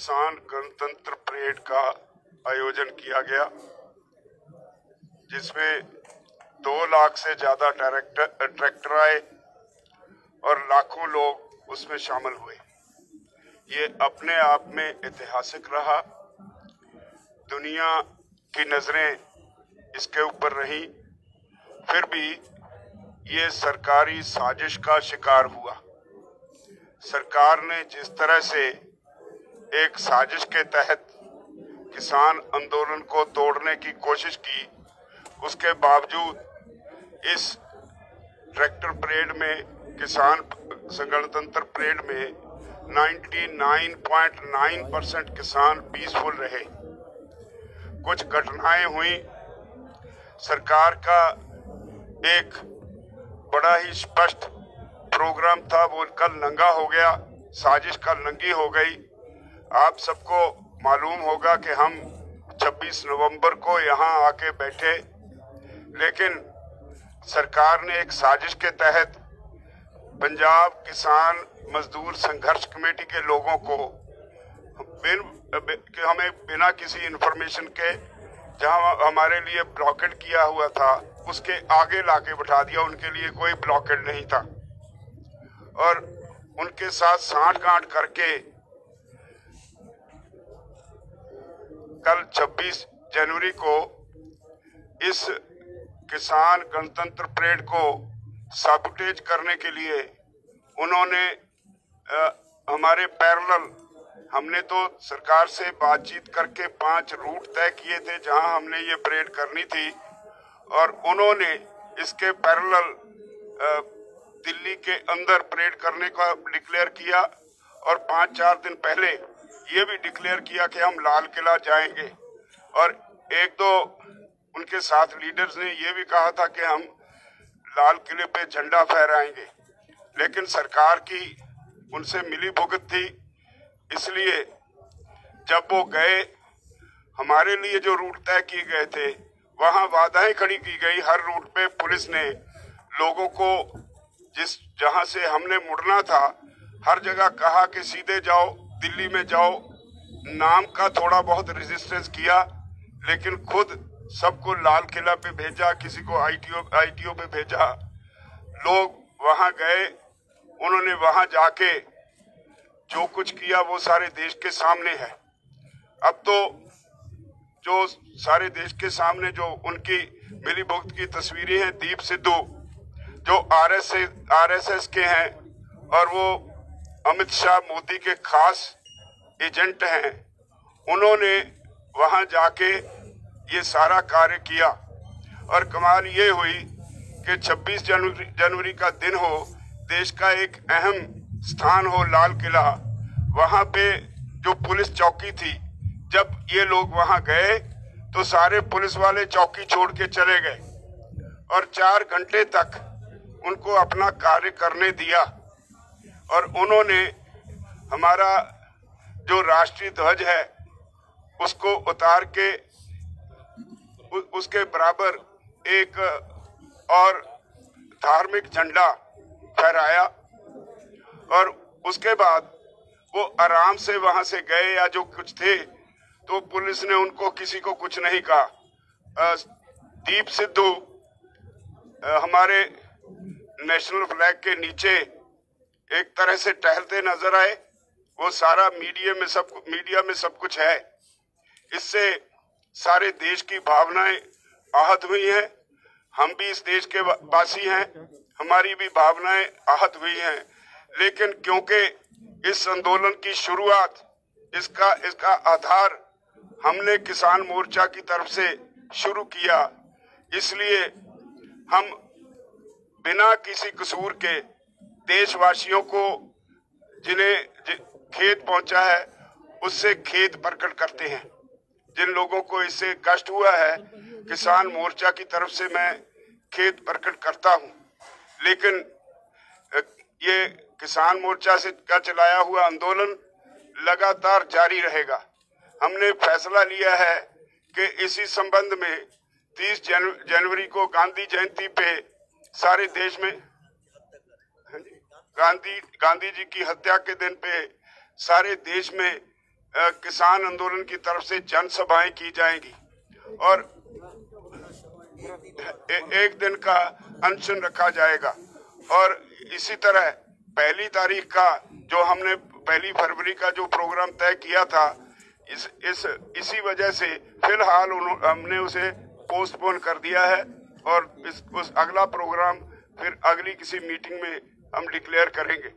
किसान गणतंत्र परेड का आयोजन किया गया, जिसमें 2 लाख से ज्यादा ट्रैक्टर आए और लाखों लोग उसमें शामिल हुए। ये अपने आप में ऐतिहासिक रहा। दुनिया की नजरें इसके ऊपर रही, फिर भी ये सरकारी साजिश का शिकार हुआ। सरकार ने जिस तरह से एक साजिश के तहत किसान आंदोलन को तोड़ने की कोशिश की, उसके बावजूद इस ट्रैक्टर परेड में, किसान गणतंत्र परेड में 99.9% किसान पीसफुल रहे। कुछ घटनाएं हुई। सरकार का एक बड़ा ही स्पष्ट प्रोग्राम था, वो कल नंगा हो गया, साजिश कल नंगी हो गई। आप सबको मालूम होगा कि हम 26 नवंबर को यहाँ आके बैठे, लेकिन सरकार ने एक साजिश के तहत पंजाब किसान मजदूर संघर्ष कमेटी के लोगों को हमें बिना किसी इंफॉर्मेशन के, जहां हमारे लिए ब्लॉकेड किया हुआ था, उसके आगे लाके बिठा दिया। उनके लिए कोई ब्लॉकेड नहीं था और उनके साथ सांठ-गांठ करके कल 26 जनवरी को इस किसान गणतंत्र परेड को साबुटेज करने के लिए उन्होंने हमारे पैरेलल, हमने तो सरकार से बातचीत करके 5 रूट तय किए थे जहां हमने ये परेड करनी थी, और उन्होंने इसके पैरेलल दिल्ली के अंदर परेड करने का डिक्लेयर किया, और 5-4 दिन पहले ये भी डिक्लेयर किया कि हम लाल किला जाएंगे, और 1-2 उनके साथ लीडर्स ने ये भी कहा था कि हम लाल किले पे झंडा फहराएंगे। लेकिन सरकार की उनसे मिली भुगत थी, इसलिए जब वो गए, हमारे लिए जो रूट तय किए गए थे वहां बाधाएं खड़ी की गई। हर रूट पे पुलिस ने लोगों को जहां से हमने मुड़ना था, हर जगह कहा कि सीधे जाओ, दिल्ली में जाओ। नाम का थोड़ा बहुत रेजिस्टेंस किया, लेकिन खुद सबको लाल किला पे भेजा, किसी को आईटीओ पे भेजा। लोग वहां गए, उन्होंने वहां जाके जो कुछ किया वो सारे देश के सामने है। अब तो जो सारे देश के सामने जो उनकी मिली भुगत की तस्वीरें हैं, दीप सिद्धू जो आरएसएस के हैं और वो अमित शाह मोदी के खास एजेंट हैं, उन्होंने वहां जाके ये सारा कार्य किया। और कमाल ये हुई कि 26 जनवरी का दिन हो, देश का एक अहम स्थान हो लाल किला, वहां पे जो पुलिस चौकी थी, जब ये लोग वहां गए तो सारे पुलिस वाले चौकी छोड़ के चले गए और 4 घंटे तक उनको अपना कार्य करने दिया। और उन्होंने हमारा जो राष्ट्रीय ध्वज है उसको उतार के उसके बराबर एक और धार्मिक झंडा फहराया, और उसके बाद वो आराम से वहां से गए, या जो कुछ थे तो पुलिस ने उनको किसी को कुछ नहीं कहा। दीप सिद्धू हमारे नेशनल फ्लैग के नीचे एक तरह से टहलते नजर आए। वो सारा मीडिया में सब कुछ है। इससे सारे देश की भावनाएं आहत हुई हैं। हम भी इस देश के वासी हैं, हमारी भी भावनाएं आहत हुई हैं। लेकिन क्योंकि इस आंदोलन की शुरुआत, इसका आधार हमने किसान मोर्चा की तरफ से शुरू किया, इसलिए हम बिना किसी कसूर के देशवासियों को जिन्हें खेद पहुंचा है उससे खेद प्रकट करते हैं। जिन लोगों को इससे कष्ट हुआ है, किसान मोर्चा की तरफ से मैं खेद प्रकट करता हूं। लेकिन ये किसान मोर्चा से का चलाया हुआ आंदोलन लगातार जारी रहेगा। हमने फैसला लिया है कि इसी संबंध में 30 जनवरी को गांधी जयंती पे सारे देश में, गांधी जी की हत्या के दिन पे सारे देश में किसान आंदोलन की तरफ से जनसभाएं की जाएंगी और एक दिन का अनशन रखा जाएगा। और इसी तरह 1 तारीख का जो हमने 1 फरवरी का जो प्रोग्राम तय किया था, इसी वजह से फिलहाल हमने उसे पोस्टपोन कर दिया है और उस अगला प्रोग्राम फिर अगली किसी मीटिंग में हम डिक्लेयर करेंगे।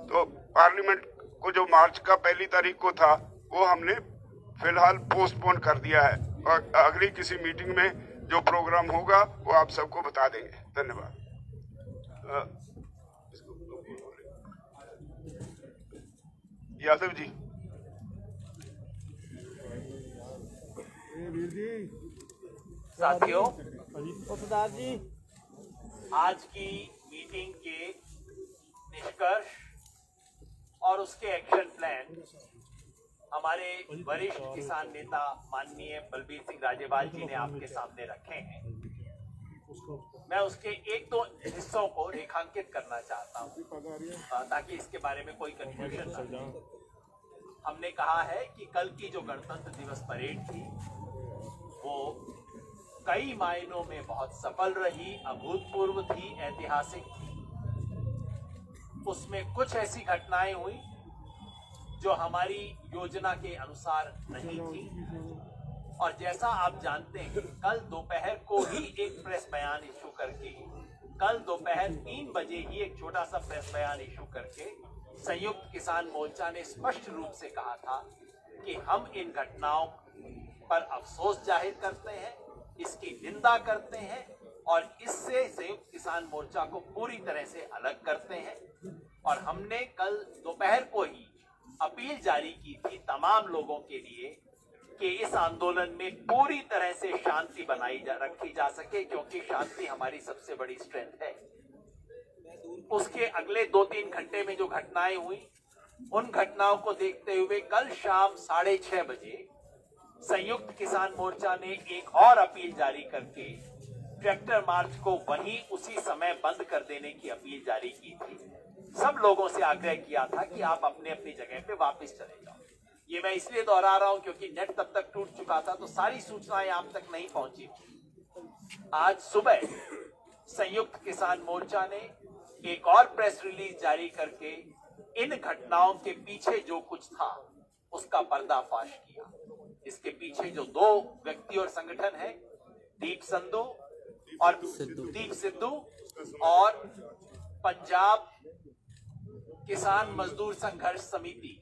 तो पार्लियामेंट को जो मार्च का 1 तारीख को था वो हमने फिलहाल पोस्टपोन कर दिया है और अगली किसी मीटिंग में जो प्रोग्राम होगा वो आप सबको बता देंगे। धन्यवाद। यादव जी। साथियों, आज की मीटिंग के निष्कर्ष और उसके एक्शन प्लान हमारे वरिष्ठ किसान नेता माननीय बलबीर सिंह राजेवाल जी ने आपके सामने रखे हैं। मैं उसके 1-2 हिस्सों को रेखांकित करना चाहता हूं ताकि इसके बारे में कोई कंफ्यूजन न हो। हमने कहा है कि कल की जो गणतंत्र दिवस परेड थी वो कई मायनों में बहुत सफल रही, अभूतपूर्व थी, ऐतिहासिक थी। उसमें कुछ ऐसी घटनाएं हुई जो हमारी योजना के अनुसार नहीं थी और जैसा आप जानते हैं कल दोपहर को ही एक प्रेस बयान इशू करके, कल दोपहर 3 बजे ही एक छोटा सा प्रेस बयान इशू करके संयुक्त किसान मोर्चा ने स्पष्ट रूप से कहा था कि हम इन घटनाओं पर अफसोस जाहिर करते हैं, इसकी निंदा करते हैं और इससे संयुक्त किसान मोर्चा को पूरी तरह से अलग करते हैं। और हमने कल दोपहर को ही अपील जारी की थी तमाम लोगों के लिए कि इस आंदोलन में पूरी तरह से शांति रखी जा सके, क्योंकि शांति हमारी सबसे बड़ी स्ट्रेंथ है। उसके अगले 2-3 घंटे में जो घटनाएं हुई, उन घटनाओं को देखते हुए कल शाम 6:30 बजे संयुक्त किसान मोर्चा ने एक और अपील जारी करके ट्रैक्टर मार्च को वहीं उसी समय बंद कर देने की अपील जारी की थी। सब लोगों से आग्रह किया था कि आप अपने अपनी जगह पे वापस चले जाओ। ये मैं इसलिए दोहरा रहा हूं क्योंकि नेट तब तक टूट चुका था तो सारी सूचनाएं आप तक नहीं पहुंची। आज सुबह संयुक्त किसान मोर्चा ने एक और प्रेस रिलीज जारी करके इन घटनाओं के पीछे जो कुछ था उसका पर्दाफाश किया। इसके पीछे जो 2 व्यक्ति और संगठन है, दीप सिद्धू और पंजाब किसान मजदूर संघर्ष समिति,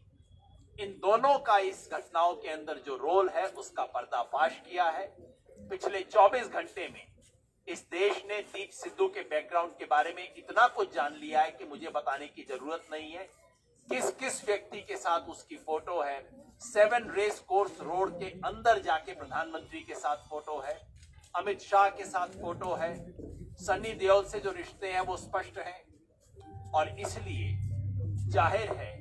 इन दोनों का इस घटनाओं के अंदर जो रोल है उसका पर्दाफाश किया है। पिछले 24 घंटे में इस देश ने दीप सिद्धू के बैकग्राउंड के बारे में इतना कुछ जान लिया है कि मुझे बताने की जरूरत नहीं है। किस किस व्यक्ति के साथ उसकी फोटो है, 7 रेस कोर्स रोड के अंदर जाके प्रधानमंत्री के साथ फोटो है, अमित शाह के साथ फोटो है, सनी देओल से जो रिश्ते हैं वो स्पष्ट हैं। और इसलिए जाहिर है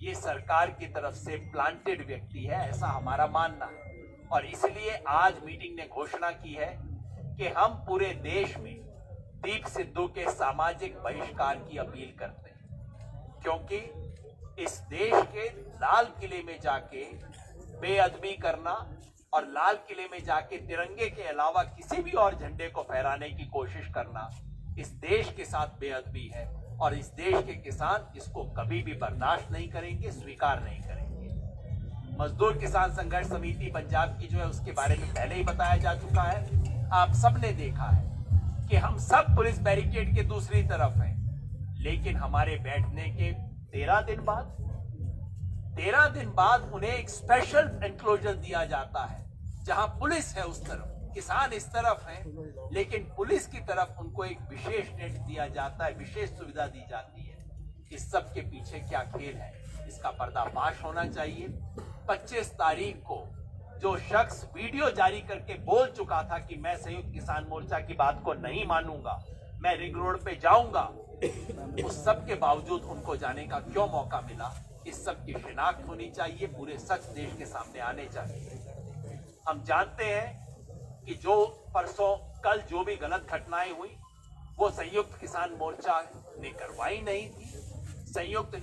ये सरकार की तरफ से प्लांटेड व्यक्ति है, ऐसा हमारा मानना है। और इसलिए आज मीटिंग ने घोषणा की है कि हम पूरे देश में दीप सिद्धू के सामाजिक बहिष्कार की अपील करते हैं, क्योंकि इस देश के लाल किले में जाके बेअदबी करना और लाल किले में जाके तिरंगे के अलावा किसी भी और झंडे को फहराने की कोशिश करना इस देश के साथ बेअदबी है और इस देश के किसान इसको कभी भी बर्दाश्त नहीं करेंगे, स्वीकार नहीं करेंगे। मजदूर किसान संघर्ष समिति पंजाब की जो है उसके बारे में पहले ही बताया जा चुका है। आप सबने देखा है कि हम सब पुलिस बैरिकेड के दूसरी तरफ हैं, लेकिन हमारे बैठने के 13 दिन बाद उन्हें एक स्पेशल एनक्लोजर दिया जाता है जहां पुलिस है उस तरफ, किसान इस तरफ है, लेकिन पुलिस की तरफ उनको एक विशेष नेट दिया जाता है, विशेष सुविधा दी जाती है। इस सब के पीछे क्या खेल है, इसका पर्दाफाश होना चाहिए। 25 तारीख को जो शख्स वीडियो जारी करके बोल चुका था कि मैं संयुक्त किसान मोर्चा की बात को नहीं मानूंगा, मैं रिंग रोड पे जाऊंगा, उस सब के बावजूद उनको जाने का क्यों मौका मिला, इस सब की शिनाख्त होनी चाहिए, पूरे सच देश के सामने आने चाहिए। हम जानते हैं कि जो परसों कल जो भी गलत घटनाएं हुई वो संयुक्त किसान मोर्चा ने करवाई नहीं थी। संयुक्त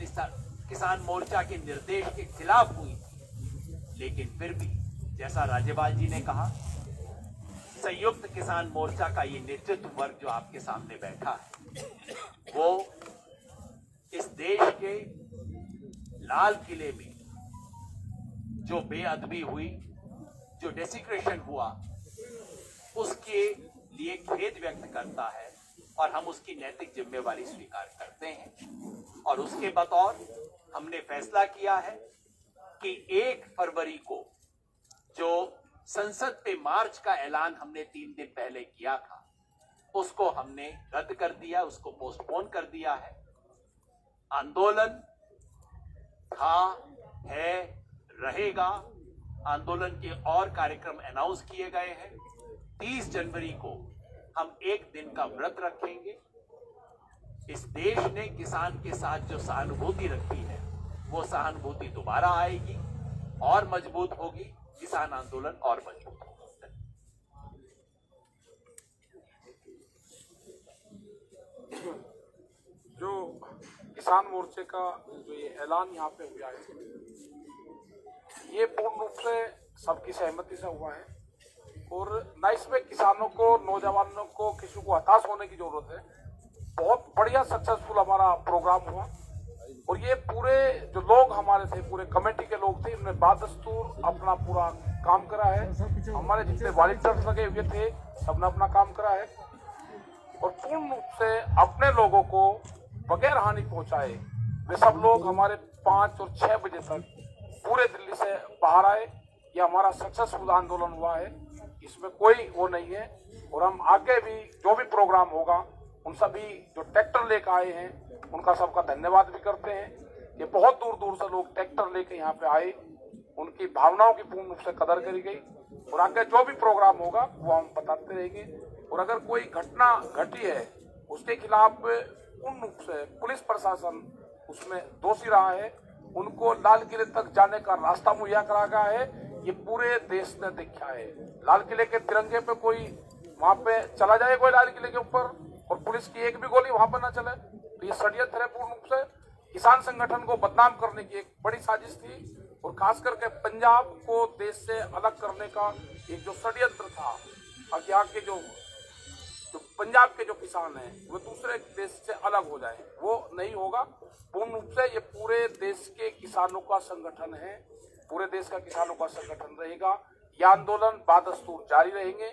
किसान मोर्चा के निर्देश के खिलाफ हुई थी, लेकिन फिर भी जैसा राज्यपाल जी ने कहा, संयुक्त किसान मोर्चा का ये नेतृत्व वर्ग जो आपके सामने बैठा है, वो इस देश के लाल किले में जो बेअदबी हुई, जो डेसिक्रेशन हुआ, उसके लिए खेद व्यक्त करता है और हम उसकी नैतिक जिम्मेवारी स्वीकार करते हैं। और उसके बतौर हमने फैसला किया है कि 1 फरवरी को जो संसद पे मार्च का ऐलान हमने 3 दिन पहले किया था, उसको हमने रद्द कर दिया, उसको पोस्टपोन कर दिया है। आंदोलन था, है, रहेगा। आंदोलन के और कार्यक्रम अनाउंस किए गए हैं। 30 जनवरी को हम 1 दिन का व्रत रखेंगे। इस देश ने किसान के साथ जो सहानुभूति रखी है, वो सहानुभूति दोबारा आएगी और मजबूत होगी। किसान आंदोलन और मजबूत होगा। जो किसान मोर्चे का जो ये ऐलान यहाँ पे हुआ है, ये पूर्ण रूप से सबकी सहमति से हुआ है और न इसमें किसानों को, नौजवानों को, किसी को हताश होने की जरूरत है। बहुत बढ़िया सक्सेसफुल हमारा प्रोग्राम हुआ और ये पूरे जो लोग हमारे थे, पूरे कमेटी के लोग थे, इन्होंने बादस्तूर अपना पूरा काम करा है। हमारे जितने वॉलंटियर्स लगे हुए थे, सबने अपना काम करा है और पूर्ण रूप से अपने लोगों को बगैर हानि पहुंचाए वे सब लोग हमारे 5 और 6 बजे तक पूरे दिल्ली से बाहर आए। ये हमारा सक्सेसफुल आंदोलन हुआ है, इसमें कोई वो नहीं है। और हम आगे भी जो भी प्रोग्राम होगा, उन सभी जो ट्रैक्टर लेकर आए हैं, उनका सबका धन्यवाद भी करते हैं। ये बहुत दूर दूर से लोग ट्रैक्टर लेकर यहाँ पे आए, उनकी भावनाओं की पूर्ण रूप से कदर करी गई और आगे जो भी प्रोग्राम होगा वो हम बताते रहेंगे। और अगर कोई घटना घटी है, उसके खिलाफ पूर्ण रूप से पुलिस प्रशासन उसमें दोषी रहा है, उनको लाल किले तक जाने का रास्ता मुहैया करा गया है। ये पूरे देश ने देखा है। लाल किले के तिरंगे पे कोई वहां पे चला जाए, कोई लाल किले के ऊपर, और पुलिस की एक भी गोली वहां पर ना चले, तो ये षड्यंत्र है। पूर्ण रूप से किसान संगठन को बदनाम करने की एक बड़ी साजिश थी और खास करके पंजाब को देश से अलग करने का एक जो षड्यंत्र था, ताकि यहाँ के जो पंजाब के जो किसान हैं वो दूसरे देश से अलग हो जाए, वो नहीं होगा। पूर्ण रूप से ये पूरे देश के किसानों का संगठन है, पूरे देश का किसानों का संगठन रहेगा। यह आंदोलन बादस्तूर जारी रहेंगे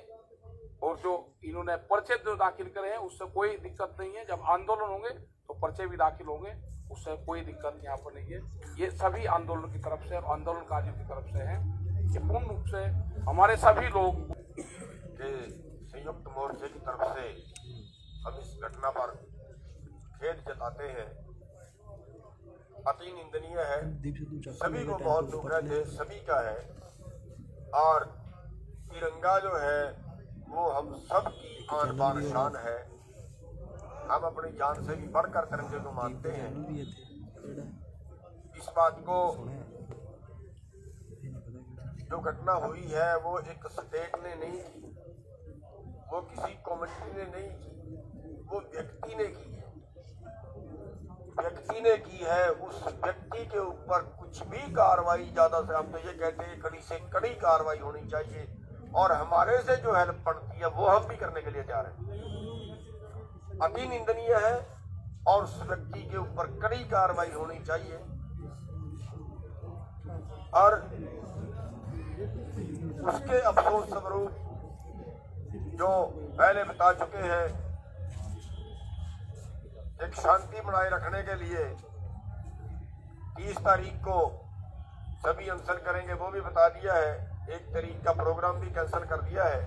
और जो इन्होंने पर्चे जो दाखिल करे हैं उससे कोई दिक्कत नहीं है। जब आंदोलन होंगे तो पर्चे भी दाखिल होंगे, उससे कोई दिक्कत यहाँ पर नहीं है। ये सभी आंदोलन की तरफ से और आंदोलनकारियों की तरफ से है। ये पूर्ण रूप से हमारे सभी लोग संयुक्त मोर्चे की तरफ से हम इस घटना पर खेद जताते हैं। अति निंदनीय है, सभी को बहुत दुख है, देश सभी का है और तिरंगा जो है वो हम सब की आन बान शान है। हम अपनी जान से भी बढ़कर तिरंगे को मानते हैं। इस बात को जो घटना हुई है वो एक स्टेट ने नहीं की, वो किसी कम्युनिटी ने नहीं की, वो व्यक्ति ने की है। व्यक्ति ने की है, उस व्यक्ति के ऊपर कुछ भी कार्रवाई, ज्यादा से हम तो ये कहते हैं कड़ी से कड़ी कार्रवाई होनी चाहिए और हमारे से जो हेल्प पड़ती है वो हम भी करने के लिए तैयार हैं। अति निंदनीय है और उस व्यक्ति के ऊपर कड़ी कार्रवाई होनी चाहिए। और उसके अफसोस स्वरूप जो पहले बता चुके हैं, एक शांति बनाए रखने के लिए 30 तारीख को सभी अनशन करेंगे, वो भी बता दिया है। 1 तारीख का प्रोग्राम भी कैंसिल कर दिया है।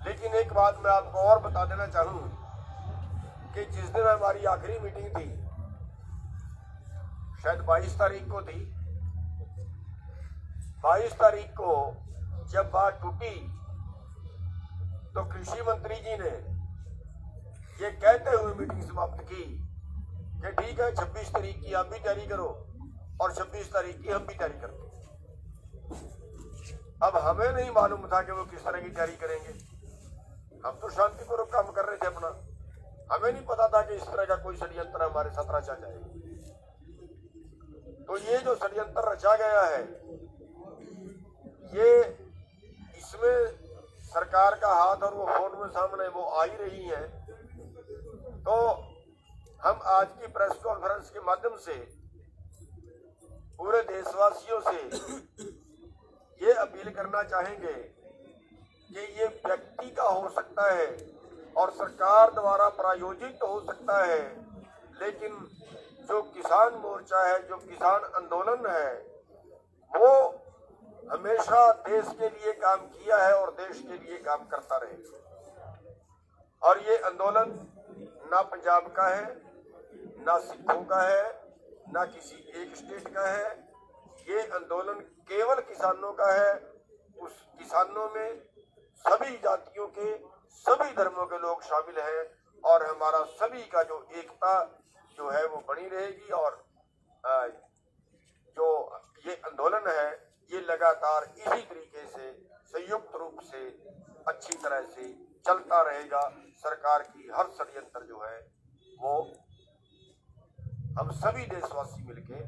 लेकिन एक बात मैं आपको और बता देना चाहूँ कि जिस दिन हमारी आखिरी मीटिंग थी, शायद 22 तारीख को थी, 22 तारीख को जब बात टूटी तो कृषि मंत्री जी ने ये कहते हुए मीटिंग समाप्त की कि ठीक है 26 तारीख की आप भी तैयारी करो और 26 तारीख की हम भी तैयारी करते हैं। अब हमें नहीं मालूम था कि वो किस तरह की तैयारी करेंगे। हम तो शांतिपूर्वक काम कर रहे थे अपना, हमें नहीं पता था कि इस तरह का कोई षड्यंत्र हमारे साथ रचा जाएगा। तो ये जो षड्यंत्र रचा गया है, ये इसमें सरकार का हाथ और वो फोन में सामने वो आ ही रही है। तो हम आज की प्रेस कॉन्फ्रेंस के माध्यम से पूरे देशवासियों से ये अपील करना चाहेंगे कि ये व्यक्ति का हो सकता है और सरकार द्वारा प्रायोजित हो सकता है, लेकिन जो किसान मोर्चा है, जो किसान आंदोलन है, वो हमेशा देश के लिए काम किया है और देश के लिए काम करता रहेगा। और ये आंदोलन ना पंजाब का है, ना सिखों का है, ना किसी एक स्टेट का है। ये आंदोलन केवल किसानों का है। उस किसानों में सभी जातियों के, सभी धर्मों के लोग शामिल हैं और हमारा सभी का जो एकता जो है वो बनी रहेगी। और जो ये आंदोलन है ये लगातार इसी तरीके से संयुक्त रूप से अच्छी तरह से चलता रहेगा। सरकार की हर षड्यंत्र जो है वो हम सभी देशवासी मिलके